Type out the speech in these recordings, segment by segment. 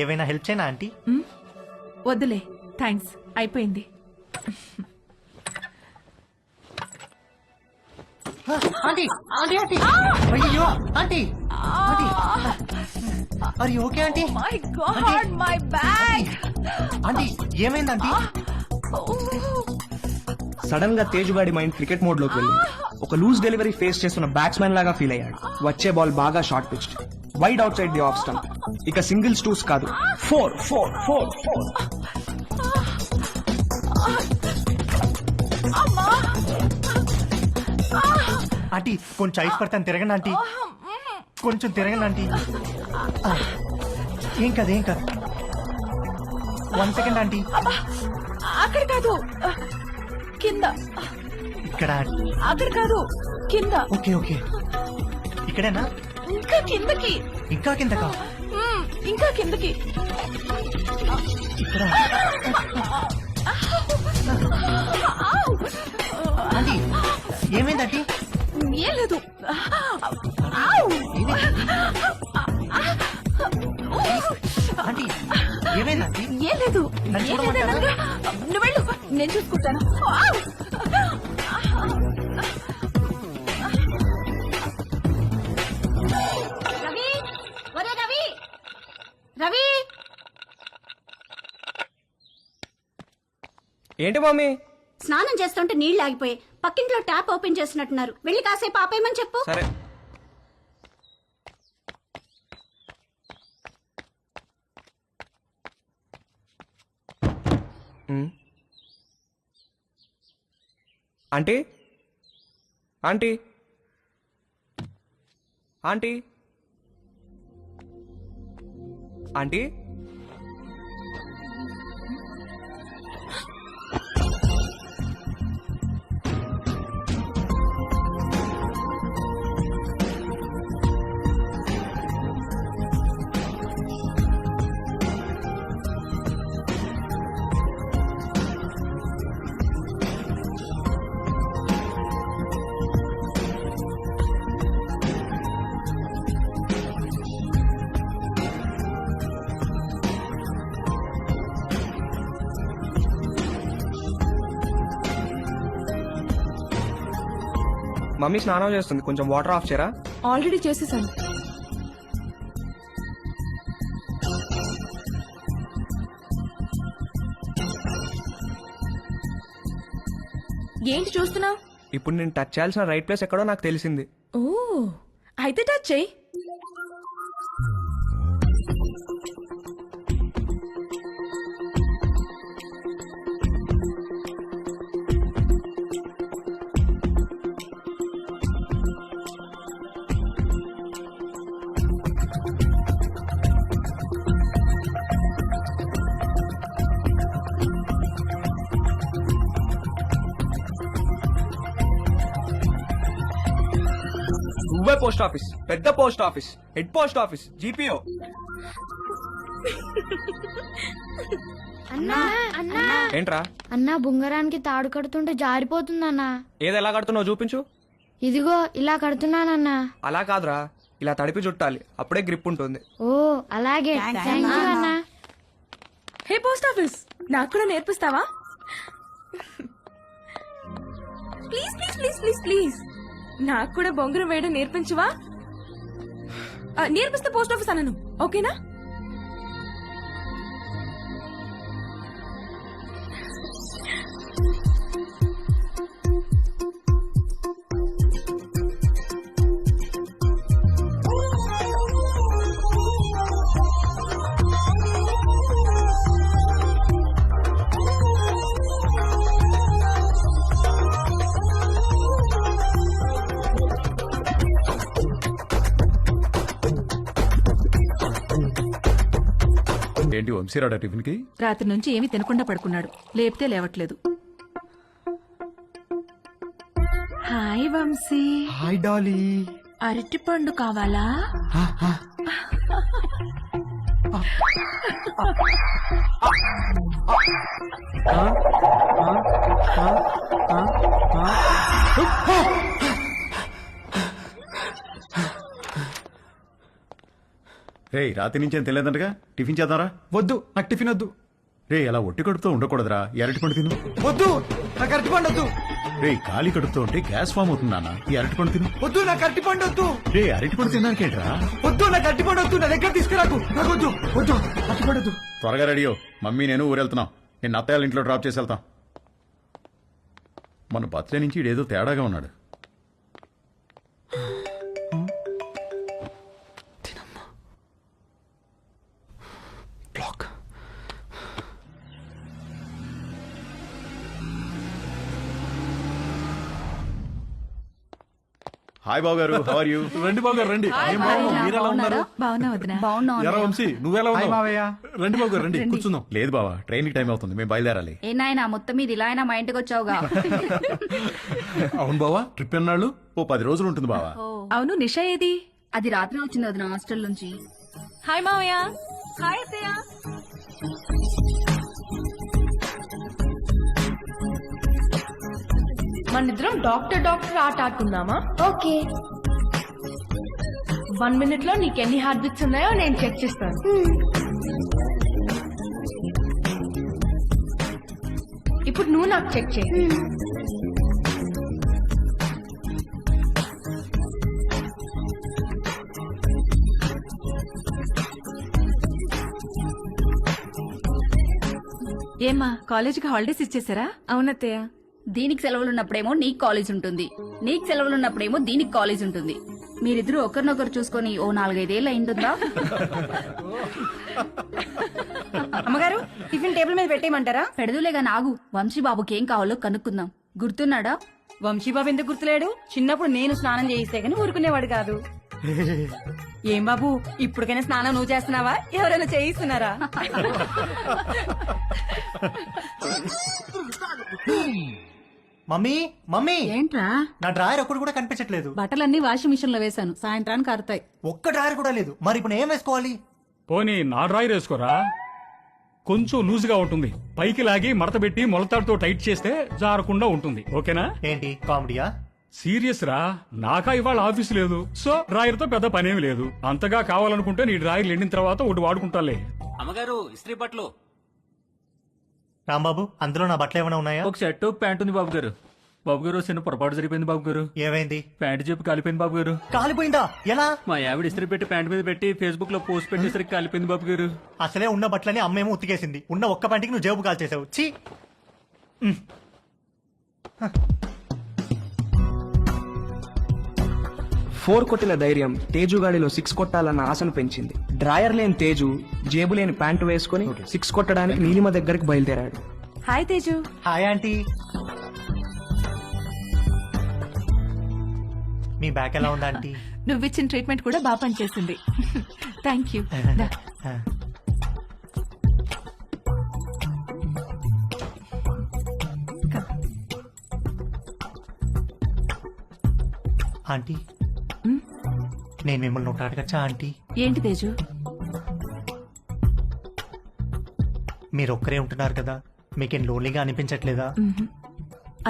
ఏవైనా హెల్ప్ చేయనా ఆంటీ? వద్దులే, థ్యాంక్స్, అయిపోయింది. ఆంటీ ఆంటీ ఆంటీ అయ్యో ఆంటీ ఆంటీ అరే okay aunty? My God, my bag. Aunty ఏమైంది ఆంటీ? సడన్ గా తేజుగాడి మైండ్ క్రికెట్ మోడ్ లోకి వెళ్ళింది. ఒక లూజ్ డెలివరీ ఫేస్ చేస్తున్న బ్యాట్స్మెన్ లాగా ఫీల్ అయ్యాడు. వచ్చే బాల్ బాగా short pitched, wide out side the off stump. ఇక సింగిల్స్ టూస్ కాదు, 4 4 4 4. ఆంటీ కొంచెం ఐస్ పడతాను, తిరగండి ఆంటీ, కొంచెం తిరగండి ఆంటీ. ఏం కాదు ఏం కాదు, 1 సెకండ్ ఆంటీ. అక్కడ కాదు, కింద. ఇక్కడ అక్కడ కాదు, కింద. ఓకే ఓకే, ఇక్కడేనా? ఇంకా కిందకి. ఇంకా కిందకా? ఇంకా కిందకి. ఇక్కడ ఆంటీ ఏమైంది ఆంటీ? ఏం లేదు. ఆంటీ ఏమైంది ఆంటీ? ఏం లేదు. నన్ను ఏం చూడమంటారా? లేదనగా. నువ్వు వెళ్ళు, నేను చూసుకుంటాను. రవి, ఒరే రవి, రవి. ఏంటి మమ్మీ? స్నానం చేస్తుంటే నీళ్లు ఆగిపోయి పక్కింట్లో ట్యాప్ ఓపెన్ చేసినట్టున్నారు. వెళ్ళి కాసేపు ఆపేయమని చెప్పు. సరే. Aunty aunty aunty aunty mummy స్నానం చేస్తుంది, కొంచెం వాటర్ ఆఫ్ చేయరా? ఆల్రెడీ చేసేసాను. ఏంటి చూస్తున్నావు? ఇప్పుడు నేను టచ్ చేయాల్సిన రైట్ ప్లేస్ ఎక్కడో నాకు తెలిసింది. ఓ, అయితే టచ్ చెయ్యి. నువ్వే పోస్ట్ ఆఫీస్, పెద్ద post office, head post office, GPO. అన్నా అన్నా ఏంట్రా? అన్నా బుంగరానికి తాడు కడుతుంటే జారిపోతుందన్నా. ఏది ఎలా కడుతున్నావు చూపించు. ఇదిగో ఇలా కడుతున్నానన్నా. అలా కాదురా, ఇలా తడిపి చుట్టాలి, అప్పుడే గ్రిప్ ఉంటుంది. ఓ అలాగే, థ్యాంక్ యూ అన్నా. హే పోస్ట్ ఆఫీస్, నాకు కూడా నేర్పిస్తావా? Please please please please please, నాకు కూడా బొంగరం వేయడం నేర్పించవా? నేర్పిస్తే పోస్ట్ ఆఫీస్ అనను, ఓకేనా? ఏంటి వంశీరాడా టిఫిన్ కి? రాత్రి నుంచి ఏమీ తినకుండా పడుకున్నాడు, లేపితే లేవట్లేదు. హాయ్ వంశీ. Hi Dolly. అరటిపండు కావాలా? రే రాత్రి నుంచి ఏం తెలియదంటగా టిఫిన్ చేద్దారా? వద్దు, నాకు టిఫిన్ వద్దు. రే అలా ఒట్టి కడుపుతో ఉండకూడదురా, ఈ అరటిపండు తిను. వద్దు, నాకు అరటిపండు వద్దు. రే ఖాళీ కడుపుతో ఉంటే గ్యాస్ ఫామ్ అవుతుంది నాన్న, ఈ అరటిపండు తిను. వద్దు, నాకు అరటిపండు వద్దు. రే అరటిపండు తినడానికేంట్రా? వద్దు, నాకు అరటిపండు వద్దు. నా దగ్గర తీసుకురాకు. నాకు వద్దు, వద్దు, అరటిపండు వద్దు. త్వరగా రెడీ అయ్యో, మమ్మీ నేను ఊరెళ్తున్నాం. నేను అత్తయ్య ఇంట్లో డ్రాప్ చేసి వెళ్తాం. మన బర్త్డే నుంచి ఈడేదో తేడాగా ఉన్నాడు. హాయ్ బాబు గారు, హౌ ఆర్ యూ? రండి బాబు గారు రండి. ఏం బాబు, మీరెలా ఉన్నారు? బాగున్నా వదినా. ఎరా వంశీ, నువ్వెలా హాయ్ ఉన్నావు? మావయ్య. రండి బాబు గారు రండి, కూర్చుందాం. లేదు బావా, ట్రైన్ కి టైం అవుతుంది, మేము బయలుదేరాలి. ఏ నాయనా మొత్తం మీద ఇలా అయినా మా ఇంటికి వచ్చావుగా. అవును బావా, ట్రిప్ ఎన్నాళ్ళు? ఓ 10 రోజులు ఉంటుంది బావా. అవును నిషా ఏది? అది రాత్రి వచ్చింది వదిన హాస్టల్ నుంచి. హాయ్ మావయ్య. హాయ్ అత్తయ్య. మనిద్దరం డాక్టర్ డాక్టర్ ఆట ఆడుకుందామా? ఓకే. 1 minute లో నీకు ఎన్ని హార్ట్ బీట్స్ ఉన్నాయో నేను చెక్ చేస్తాను. ఇప్పుడు నువ్వు నాకు చెక్ చేయి. ఏమ్మా కాలేజీకి హాలిడేస్ ఇచ్చేసారా? అవునత్తయ్య. దీనికి సెలవులు ఉన్నప్పుడేమో నీకు కాలేజ్ ఉంటుంది, నీకు సెలవులు ఉన్నప్పుడేమో దీనికి కాలేజ్ ఉంటుంది. మీరిద్దరూ ఒకరినొకరు చూసుకొని ఓ 4-5 ఏళ్ళు అయింటుందా? అమ్మగారు టిఫిన్ టేబుల్ మీద పెట్టేయమంటారా? పెడదులేగా నాగు, వంశీ బాబుకి ఏం కావాలో కనుక్కుందాం. గుర్తున్నాడా? వంశీబాబు ఎందుకు గుర్తులేడు? చిన్నప్పుడు నేను స్నానం చేయిస్తే గానీ ఊరుకునేవాడు కాదు. ఏం బాబు, ఇప్పటికైనా స్నానం నువ్వు చేస్తున్నావా, ఎవరైనా చేయిస్తున్నారా? మమ్మీ, మమ్మీ, ఏంట్రా? నా డ్రాయర్ ఒక్కడు కూడా కనిపించట్లేదు. బట్టలన్నీ వాషింగ్ మిషన్ లో వేశాను, సాయంత్రానికి ఆరుతాయి. ఒక్క డ్రాయర్ కూడా లేదు. మరి ఇప్పుడు నేను ఏం వేసుకోవాలి? పోనీ నా డ్రాయర్ వేసుకోరా, కొంచెం లూజ్ గా ఉంటుంది. పైకి లాగి మడత పెట్టి మొలతాడుతో టైట్ చేస్తే జారకుండా ఉంటుంది. ఓకేనా? ఏంటి కామెడీయా? సీరియస్ రా, నాకా ఇవాళ ఆఫీస్ లేదు, సో డ్రాయర్ తో పెద్ద పనేమి లేదు. అంతగా కావాలనుకుంటే నీ డ్రాయర్ ఎండిన తర్వాత ఒకటి వాడుకుంటాలే. అమ్మగారు ఇస్త్రీ బట్టలు. రాంబాబు, అందులో నా బట్టలు ఏమైనా ఉన్నాయా? ఒక షర్ట్ ప్యాంట్ ఉంది బాబు గారు. బాబు గారు చిన్న పొరపాటు జరిపోయింది బాబు గారు. ఏమైంది? ప్యాంట్ చెప్పి కాలిపోయింది బాబు గారు. కాలిపోయిందా? ఎలా? మా ఆవిడ ఇస్త్రీ పెట్టి ప్యాంట్ మీద పెట్టి ఫేస్బుక్ లో పోస్ట్ పెట్టేసరికి కాలిపోయింది బాబు గారు. అసలే ఉన్న బట్టలని అమ్మేమో ఉతికేసింది. ఉన్న ఒక్క పంటికి నువ్వు జేబు కాల్చేసావు. ఛీ! 4 కొట్టిన ధైర్యం తేజుగాడిలో 6 కొట్టాలన్న ఆశను పెంచింది. డ్రాయర్ లేని తేజు జేబు లేని ప్యాంటు వేసుకుని 6 కొట్టడానికి నీలిమ దగ్గరికి బయలుదేరాడు. హాయ్ తేజు. Hi aunty. మీ బ్యాక్ ఎలా ఉందా ఆంటీ? నువ్విచ్చిన ట్రీట్మెంట్ కూడా బాగా పనిచేసింది. Thank you. ఆంటీ, నేను మిమ్మల్ని ఒకటి అడగచ్చా ఆంటీ? ఏంటి తేజు? మీరు ఒక్కరే ఉంటున్నారు కదా, మీకేం లోన్లీగా అనిపించట్లేదా?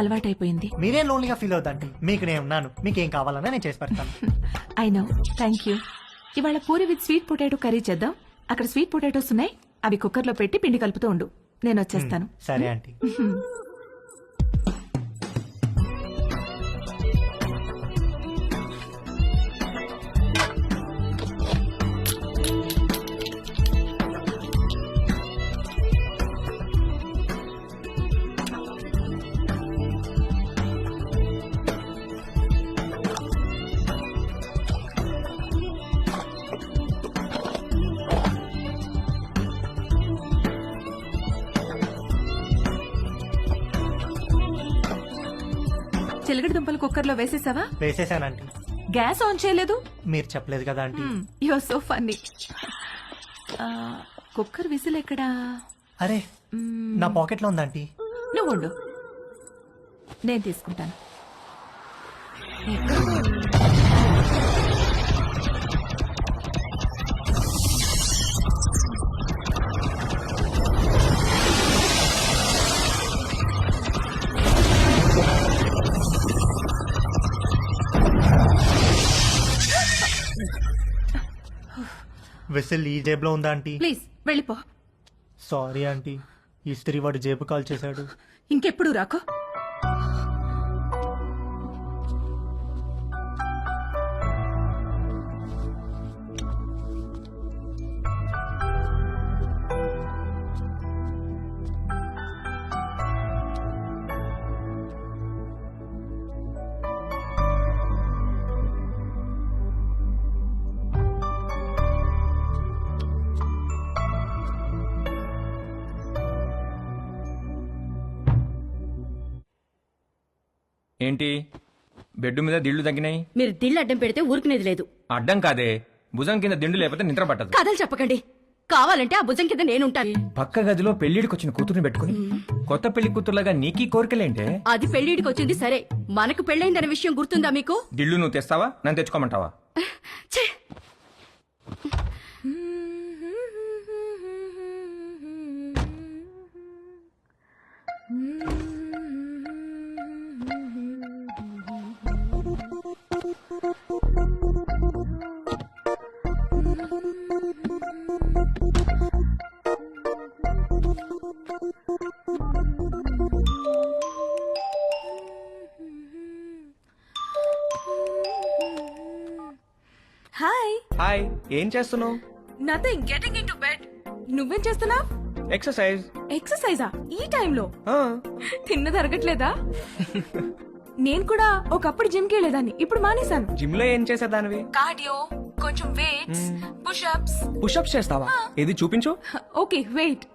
అలవాటైపోయింది. మీరేం లోన్లీగా ఫీల్ అవుతాంటీ, మీకు నేను ఉన్నాను. మీకేం కావాలన్నా నేను చేసి పెడతాను. I know. Thank you. ఇవాళ puri with sweet potato curry చేద్దాం. అక్కడ స్వీట్ పొటాటోస్ ఉన్నాయి, అవి కుక్కర్ లో పెట్టి పిండి కలుపుతూ ఉండు, నేను వచ్చేస్తాను. సరే ఆంటీ. చిలకడ దుంపలు కుక్కర్ లో వేసేసావా? వేసేసానంటీ. గ్యాస్ ఆన్ చేయలేదు? మీరు చెప్పలేదు కదా aunty. You are so funny. Cooker whistle ఎక్కడా? అరే, నా పాకెట్ లో ఉందంటీ. నువ్వు ఉండు, నేను తీసుకుంటాను. వెసల్ ఈ జేబులో ఉందా ఆంటీ? ప్లీజ్ వెళ్ళిపో. సారీ ఆంటీ, ఇస్త్రీ వాడు జేబు కాల్ చేశాడు. ఇంకెప్పుడు రాకో. ఏంటి బెడ్ మీద దిళ్లు తగ్గినాయి? మీరు దిళ్ళు అడ్డం పెడితే ఊరుకునేది లేదు. అడ్డం కాదే, భుజం కింద దిండు లేకపోతే నిద్ర పట్టదు. కథలు చెప్పకండి. కావాలంటే ఆ భుజం కింద నేనుంటాను. పక్క గదిలో పెళ్లిడికి వచ్చిన కూతుర్ని పెట్టుకుని కొత్త పెళ్లి కూతురులాగా నీకీ కోరికలేంటే? అది పెళ్లిడికి వచ్చింది సరే, మనకు పెళ్ళైందనే విషయం గుర్తుందా మీకు? దిళ్ళు నువ్వు తెస్తావా, నన్ను తెచ్చుకోమంటావా? ఛే! హాయ్. హాయ్, ఏం చేస్తున్నావు? Nothing, getting in to bed. నువ్వేం చేస్తున్నావ్? ఎక్సర్సైజ్. ఎక్సర్సైజా ఈ టైంలో? తిన్నది అరగట్లేదా? నేను కూడా ఒకప్పుడు జిమ్ కి వెళ్ళేదాన్ని, ఇప్పుడు మానేశాను. జిమ్ లో ఏం చేసేదానివి? కార్డియో, కొంచెం వెయిట్స్, పుషప్స్. పుషప్స్ చేస్తావా? ఏది చూపించు. Okay wait.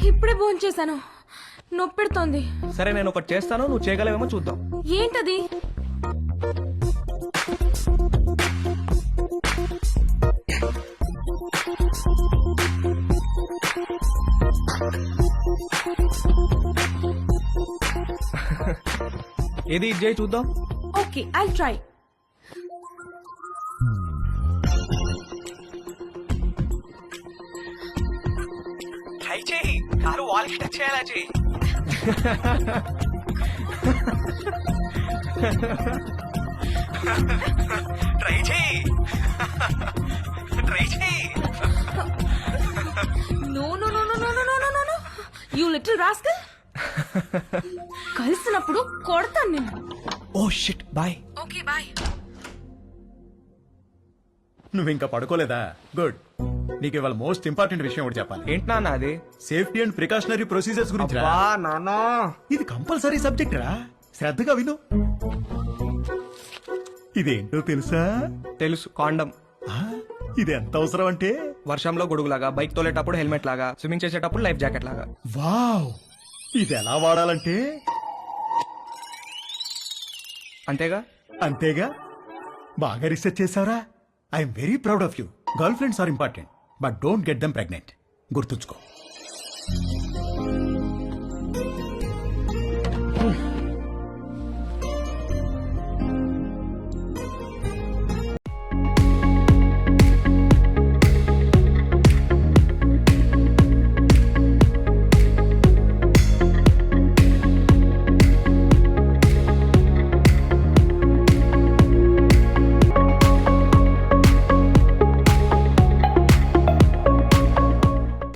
ఇప్పుడే భోంచేశాను, నొప్పెడుతోంది. సరే నేను ఒకటి చేస్తాను, నువ్వు చేయగలవేమో చూద్దాం. ఏంటది? ఏది ఇది చేయి చూద్దాం. Okay I try. ట్రై చేయి, కారు వాల్కి టచ్ చేయాలా చేయి. ట్రై చేయి, ట్రై చేయి. No no no no no no no no no, you little rascal. కలిసినప్పుడు కొడతాను నిన్ను. Oh shit, bye. Okay bye. నువ్వు ఇంకా పడుకోలేదా? గుడ్. నీకు ఇవాళ మోస్ట్ ఇంపార్టెంట్ విషయం ఒకటి చెప్పాలి. ఏంటి నాన్న అది? సేఫ్టీ అండ్ ప్రికాషనరీ ప్రొసీజర్స్ గురించి రా. నానా, ఇది కంపల్సరీ సబ్జెక్ట్ రా, శ్రద్ధగా విను. ఇదేంటో తెలుసా? తెలుసు, కాండం. ఆ, ఇది ఎంత అవసరం అంటే వర్షంలో గొడుగులాగా, బైక్ తోలేటప్పుడు హెల్మెట్ లాగా, స్విమ్మింగ్ చేసేటప్పుడు లైఫ్ జాకెట్ లాగా. వావ్, ఇది ఎలా వాడాలంటే అంతేగా? అంతేగా. బాగా రీసెర్చ్ చేసావురా. I'm very proud of you. Girl friends are important, but don't get them pregnant. గుర్తుంచుకో.